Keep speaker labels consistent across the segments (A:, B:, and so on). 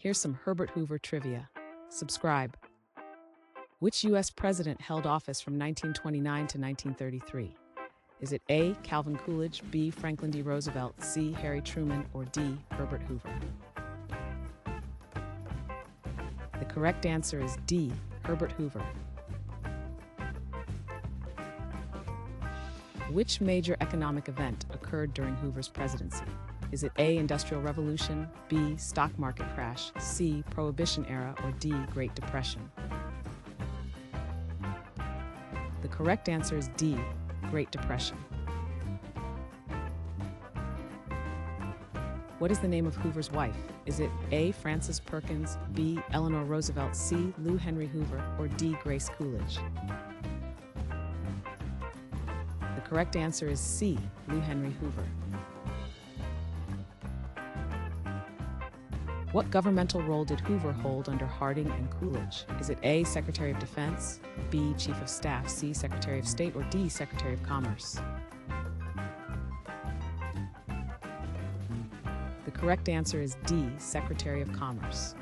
A: Here's some Herbert Hoover trivia. Subscribe. Which U.S. president held office from 1929 to 1933? Is it A. Calvin Coolidge, B. Franklin D. Roosevelt, C. Harry Truman, or D. Herbert Hoover? The correct answer is D. Herbert Hoover. Which major economic event occurred during Hoover's presidency? Is it A. Industrial Revolution, B. Stock market crash, C. Prohibition era, or D. Great Depression? The correct answer is D. Great Depression. What is the name of Hoover's wife? Is it A. Frances Perkins, B. Eleanor Roosevelt, C. Lou Henry Hoover, or D. Grace Coolidge? The correct answer is C. Lou Henry Hoover. What governmental role did Hoover hold under Harding and Coolidge? Is it A. Secretary of Defense, B. Chief of Staff, C. Secretary of State, or D. Secretary of Commerce? The correct answer is D. Secretary of Commerce.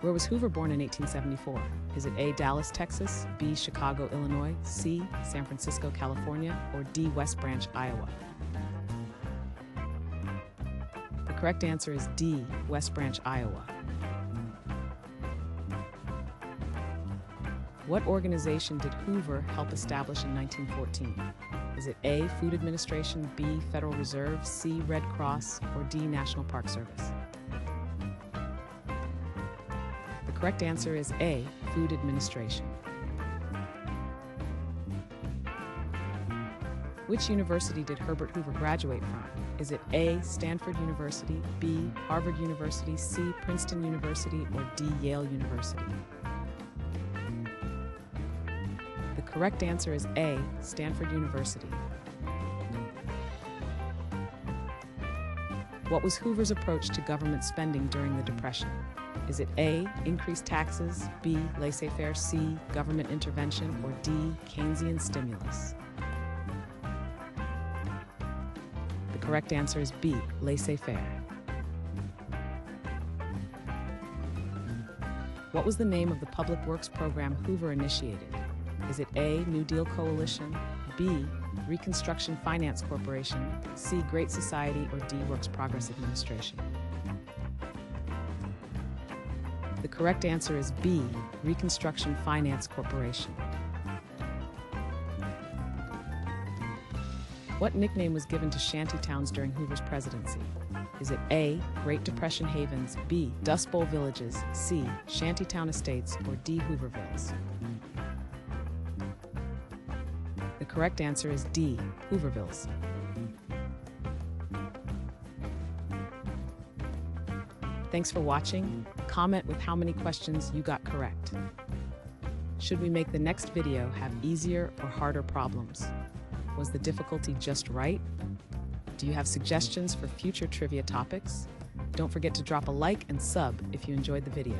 A: Where was Hoover born in 1874? Is it A. Dallas, Texas, B. Chicago, Illinois, C. San Francisco, California, or D. West Branch, Iowa? The correct answer is D. West Branch, Iowa. What organization did Hoover help establish in 1914? Is it A. Food Administration, B. Federal Reserve, C. Red Cross, or D. National Park Service? The correct answer is A. Food Administration. Which university did Herbert Hoover graduate from? Is it A. Stanford University, B. Harvard University, C. Princeton University, or D. Yale University? The correct answer is A. Stanford University. What was Hoover's approach to government spending during the Depression? Is it A. Increased taxes, B. Laissez-faire, C. Government intervention, or D. Keynesian stimulus? The correct answer is B. Laissez-faire. What was the name of the public works program Hoover initiated? Is it A. New Deal Coalition, B. Reconstruction Finance Corporation, C. Great Society, or D. Works Progress Administration? The correct answer is B. Reconstruction Finance Corporation. What nickname was given to shanty towns during Hoover's presidency? Is it A. Great Depression havens, B. Dust Bowl villages, C. Shantytown estates, or D. Hoovervilles? The correct answer is D. Hoovervilles. Thanks for watching. Comment with how many questions you got correct. Should we make the next video have easier or harder problems? Was the difficulty just right? Do you have suggestions for future trivia topics? Don't forget to drop a like and sub if you enjoyed the video.